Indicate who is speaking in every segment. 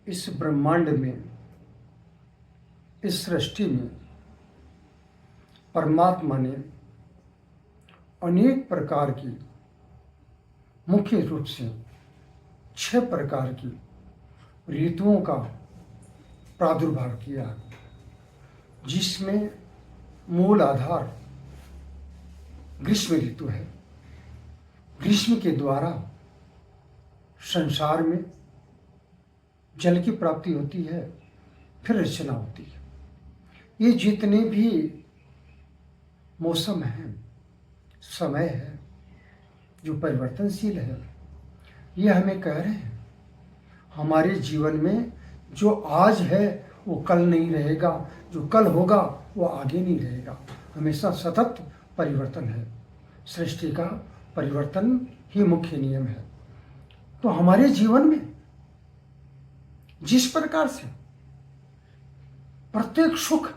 Speaker 1: इस ब्रह्मांड में, इस सृष्टि में परमात्मा ने अनेक प्रकार की, मुख्य रूप से 6 प्रकार की ऋतुओं का प्रादुर्भाव किया, जिसमें मूल आधार ग्रीष्म ऋतु है। ग्रीष्म के द्वारा संसार में जल की प्राप्ति होती है, फिर रचना होती है। ये जितने भी मौसम हैं, समय है जो परिवर्तनशील है, ये हमें कह रहे हैं हमारे जीवन में जो आज है वो कल नहीं रहेगा, जो कल होगा वो आगे नहीं रहेगा। हमेशा सतत परिवर्तन है। सृष्टि का परिवर्तन ही मुख्य नियम है। तो हमारे जीवन में जिस प्रकार से प्रत्येक सुख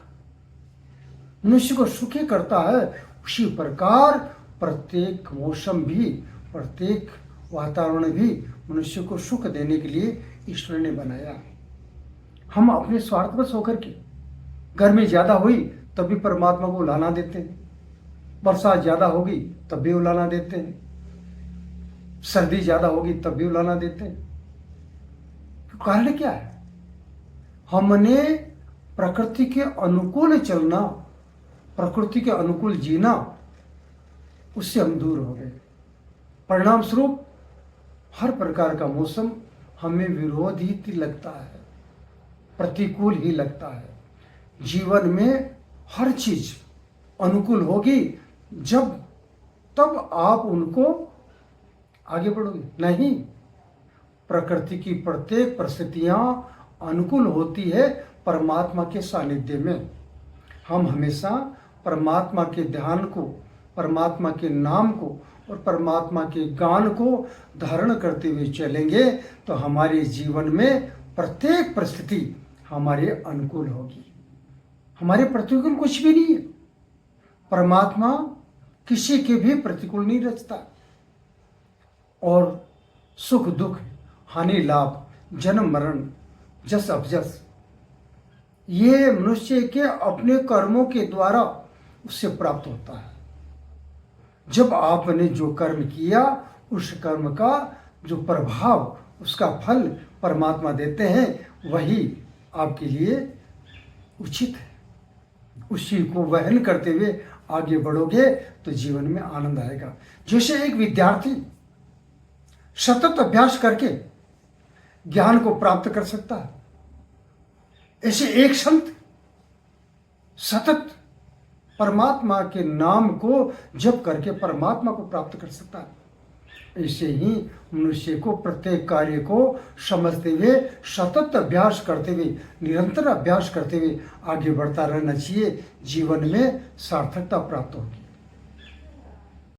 Speaker 1: मनुष्य को सुखी करता है, उसी प्रकार प्रत्येक मौसम भी, प्रत्येक वातावरण भी मनुष्य को सुख देने के लिए ईश्वर ने बनाया। हम अपने स्वार्थवश होकर के गर्मी ज़्यादा हुई तब भी परमात्मा को उलाना देते हैं, बरसात ज़्यादा होगी तब भी उलाना देते हैं, सर्दी ज़्यादा होगी तब भी उलाना देते हैं। तो कारण क्या है? हमने प्रकृति के अनुकूल चलना, प्रकृति के अनुकूल जीना, उससे हम दूर हो गए। परिणाम स्वरूप हर प्रकार का मौसम हमें विरोधी लगता है, प्रतिकूल ही लगता है। जीवन में हर चीज अनुकूल होगी जब तब आप उनको आगे बढ़ोगे। नहीं, प्रकृति की प्रत्येक परिस्थितियां अनुकूल होती है परमात्मा के सानिध्य में। हम हमेशा परमात्मा के ध्यान को, परमात्मा के नाम को और परमात्मा के गान को धारण करते हुए चलेंगे तो हमारे जीवन में प्रत्येक परिस्थिति हमारे अनुकूल होगी। हमारे प्रतिकूल कुछ भी नहीं है। परमात्मा किसी के भी प्रतिकूल नहीं रचता। और सुख दुख, हानि लाभ, जन्म मरण, जस अपजस, ये मनुष्य के अपने कर्मों के द्वारा उससे प्राप्त होता है। जब आपने जो कर्म किया उस कर्म का जो प्रभाव, उसका फल परमात्मा देते हैं, वही आपके लिए उचित है। उसी को वहन करते हुए आगे बढ़ोगे तो जीवन में आनंद आएगा। जैसे एक विद्यार्थी सतत अभ्यास करके ज्ञान को प्राप्त कर सकता है, ऐसे एक संत सतत परमात्मा के नाम को जप करके परमात्मा को प्राप्त कर सकता है। ऐसे ही मनुष्य को प्रत्येक कार्य को समझते हुए, सतत अभ्यास करते हुए, निरंतर अभ्यास करते हुए आगे बढ़ता रहना चाहिए। जीवन में सार्थकता प्राप्त होगी।